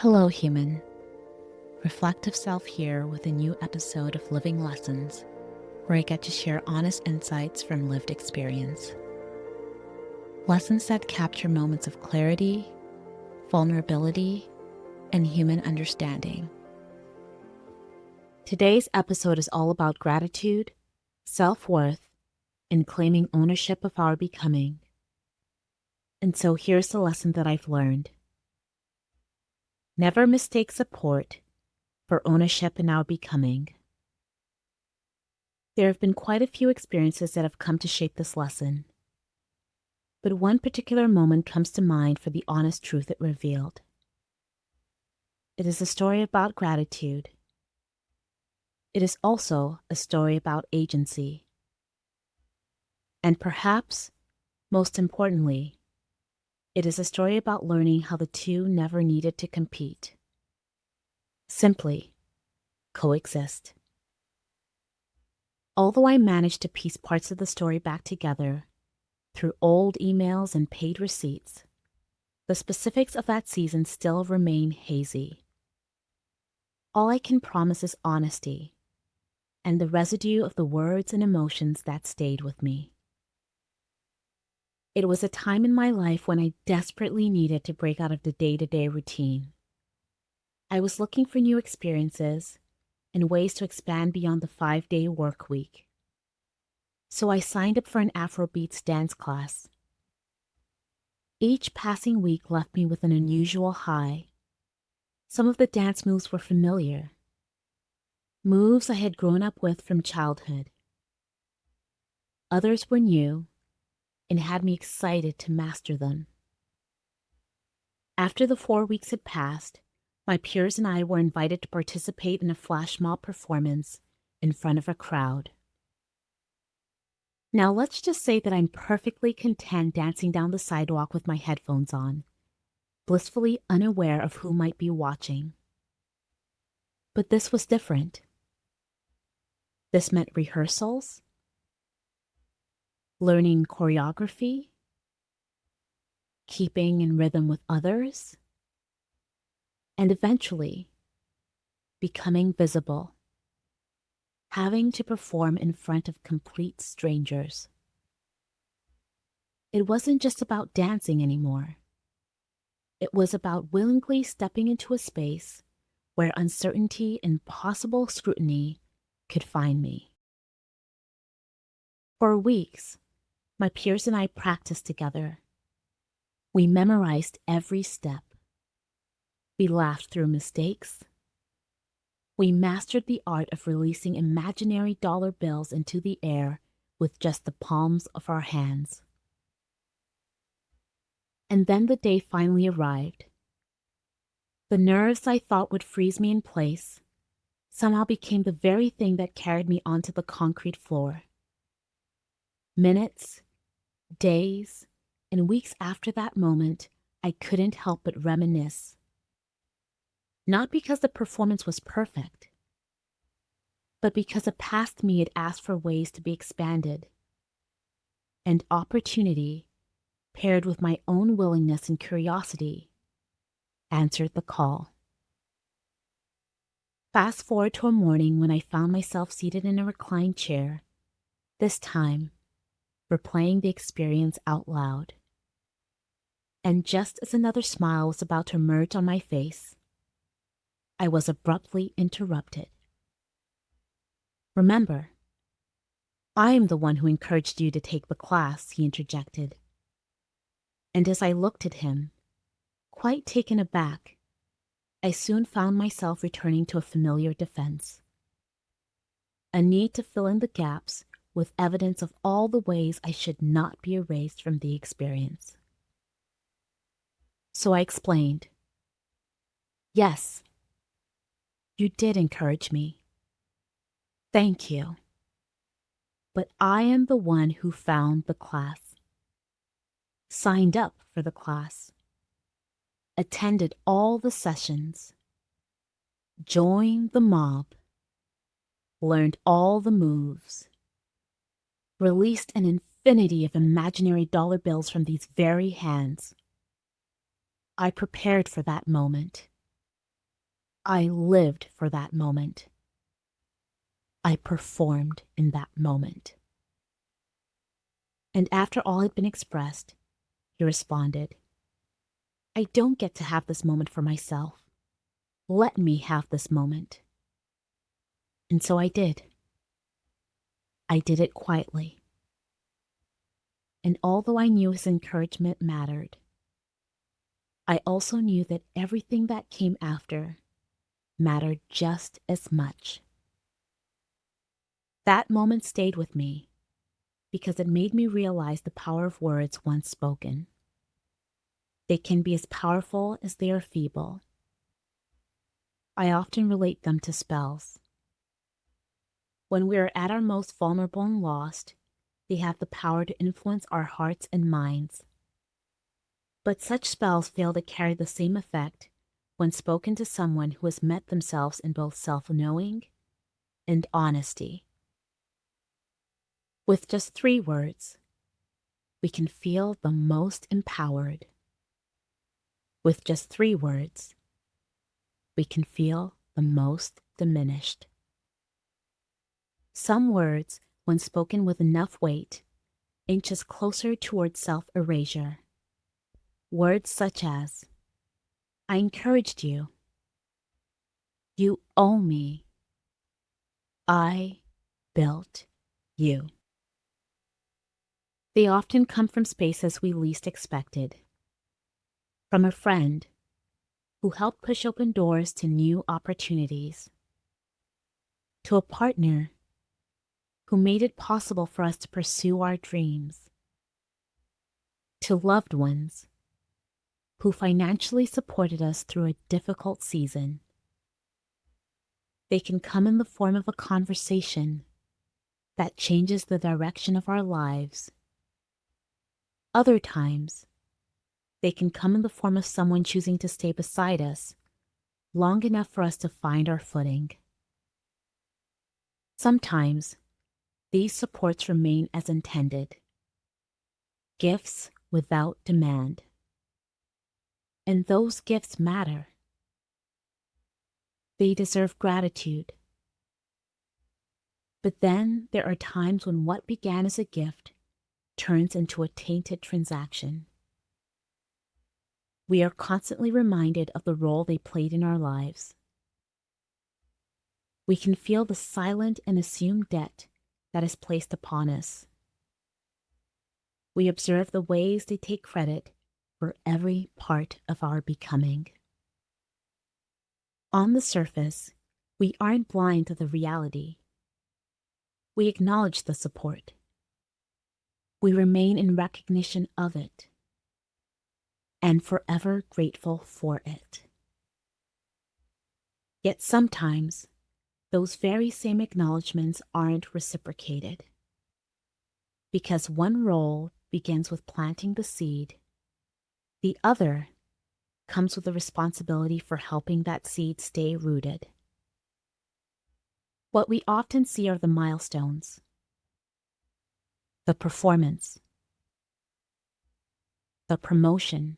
Hello, human. Reflective Self here with a new episode of Living Lessons, where I get to share honest insights from lived experience. Lessons that capture moments of clarity, vulnerability, and human understanding. Today's episode is all about gratitude, self-worth, and claiming ownership of our becoming. And so here's the lesson that I've learned. Never mistake support for ownership in our becoming. There have been quite a few experiences that have come to shape this lesson, but one particular moment comes to mind for the honest truth it revealed. It is a story about gratitude. It is also a story about agency. And perhaps, most importantly, it is a story about learning how the two never needed to compete. Simply coexist. Although I managed to piece parts of the story back together through old emails and paid receipts, the specifics of that season still remain hazy. All I can promise is honesty and the residue of the words and emotions that stayed with me. It was a time in my life when I desperately needed to break out of the day-to-day routine. I was looking for new experiences and ways to expand beyond the 5-day work week. So I signed up for an Afrobeats dance class. Each passing week left me with an unusual high. Some of the dance moves were familiar, moves I had grown up with from childhood. Others were new and had me excited to master them. After the 4 weeks had passed, my peers and I were invited to participate in a flash mob performance in front of a crowd. Now let's just say that I'm perfectly content dancing down the sidewalk with my headphones on, blissfully unaware of who might be watching. But this was different. This meant rehearsals, learning choreography, keeping in rhythm with others, and eventually becoming visible, having to perform in front of complete strangers. It wasn't just about dancing anymore. It was about willingly stepping into a space where uncertainty and possible scrutiny could find me. For weeks, my peers and I practiced together. We memorized every step. We laughed through mistakes. We mastered the art of releasing imaginary dollar bills into the air with just the palms of our hands. And then the day finally arrived. The nerves I thought would freeze me in place somehow became the very thing that carried me onto the concrete floor. Minutes, days, and weeks after that moment, I couldn't help but reminisce. Not because the performance was perfect, but because a past me had asked for ways to be expanded. And opportunity, paired with my own willingness and curiosity, answered the call. Fast forward to a morning when I found myself seated in a reclined chair, this time replaying the experience out loud. And just as another smile was about to emerge on my face, I was abruptly interrupted. "Remember, I am the one who encouraged you to take the class," he interjected. And as I looked at him, quite taken aback, I soon found myself returning to a familiar defense. A need to fill in the gaps with evidence of all the ways I should not be erased from the experience. So I explained, "Yes, you did encourage me. Thank you. But I am the one who found the class, signed up for the class, attended all the sessions, joined the mob, learned all the moves, released an infinity of imaginary dollar bills from these very hands. I prepared for that moment. I lived for that moment. I performed in that moment. And after all had been expressed, he responded, I don't get to have this moment for myself. Let me have this moment. And so I did. I did it quietly. And although I knew his encouragement mattered, I also knew that everything that came after mattered just as much. That moment stayed with me because it made me realize the power of words once spoken. They can be as powerful as they are feeble. I often relate them to spells. When we are at our most vulnerable and lost, they have the power to influence our hearts and minds. But such spells fail to carry the same effect when spoken to someone who has met themselves in both self-knowing and honesty. With just 3 words, we can feel the most empowered. With just 3 words, we can feel the most diminished. Some words, when spoken with enough weight, inch us closer towards self-erasure. Words such as, I encouraged you. You owe me. I built you. They often come from spaces we least expected. From a friend who helped push open doors to new opportunities, to a partner who made it possible for us to pursue our dreams, to loved ones who financially supported us through a difficult season. They can come in the form of a conversation that changes the direction of our lives. Other times, they can come in the form of someone choosing to stay beside us long enough for us to find our footing. Sometimes, these supports remain as intended, gifts without demand. And those gifts matter. They deserve gratitude. But then there are times when what began as a gift turns into a tainted transaction. We are constantly reminded of the role they played in our lives. We can feel the silent and assumed debt that is placed upon us. We observe the ways they take credit for every part of our becoming. On the surface, we aren't blind to the reality. We acknowledge the support. We remain in recognition of it and forever grateful for it. Yet sometimes, those very same acknowledgments aren't reciprocated, because one role begins with planting the seed, the other comes with the responsibility for helping that seed stay rooted. What we often see are the milestones, the performance, the promotion,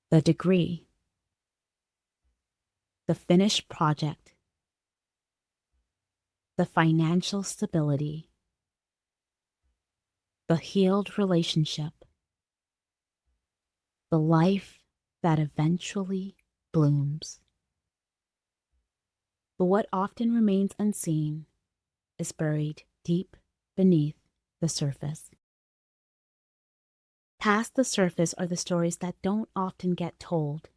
the degree, the finished project, the financial stability, the healed relationship, the life that eventually blooms. But what often remains unseen is buried deep beneath the surface. Past the surface are the stories that don't often get told,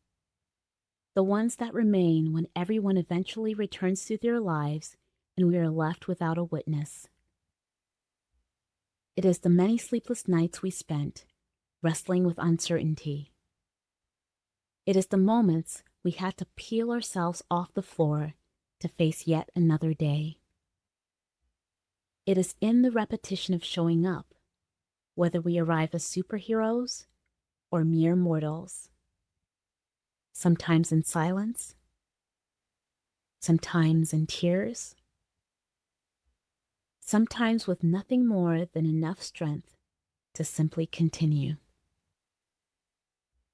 the ones that remain when everyone eventually returns to their lives and we are left without a witness. It is the many sleepless nights we spent wrestling with uncertainty. It is the moments we had to peel ourselves off the floor to face yet another day. It is in the repetition of showing up, whether we arrive as superheroes or mere mortals. Sometimes in silence, sometimes in tears, sometimes with nothing more than enough strength to simply continue.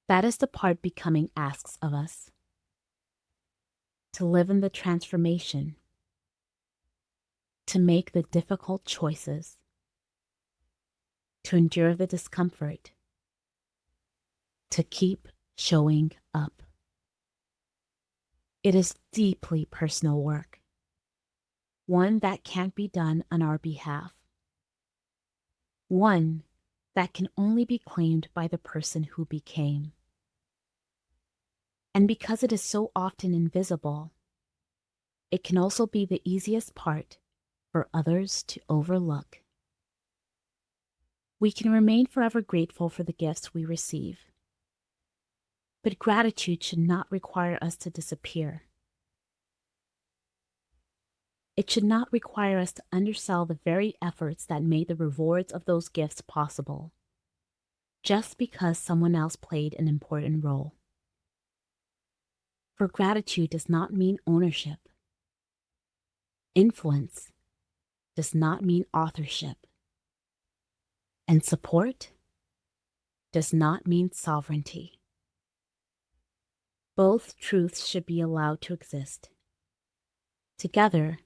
That is the part becoming asks of us. to live in the transformation, to make the difficult choices, to endure the discomfort, to keep showing up. It is deeply personal work, one that can't be done on our behalf, one that can only be claimed by the person who became. And because it is so often invisible, it can also be the easiest part for others to overlook. We can remain forever grateful for the gifts we receive, but gratitude should not require us to disappear. It should not require us to undersell the very efforts that made the rewards of those gifts possible, just because someone else played an important role. For gratitude does not mean ownership. Influence does not mean authorship. And support does not mean sovereignty. Both truths should be allowed to exist. Together,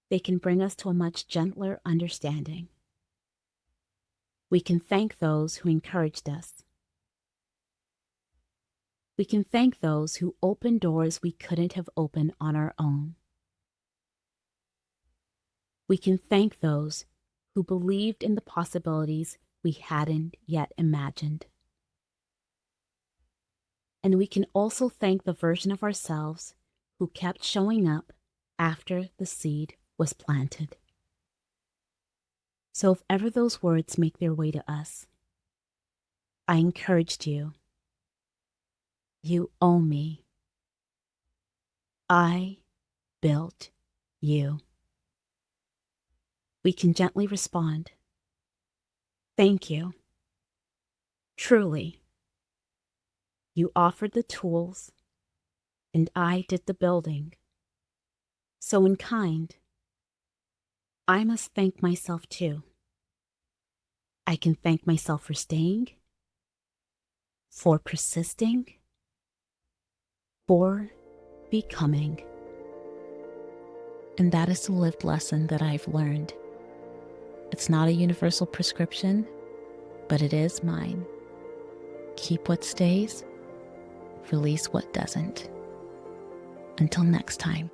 they can bring us to a much gentler understanding. We can thank those who encouraged us. We can thank those who opened doors we couldn't have opened on our own. We can thank those who believed in the possibilities we hadn't yet imagined. And we can also thank the version of ourselves who kept showing up after the seed was planted. So if ever those words make their way to us, I encouraged you. You owe me. I built you. We can gently respond, thank you. Truly, you offered the tools, and I did the building. So in kind, I must thank myself too. I can thank myself for staying, for persisting, for becoming. And that is the lived lesson that I've learned. It's not a universal prescription, but it is mine. Keep what stays, release what doesn't. Until next time.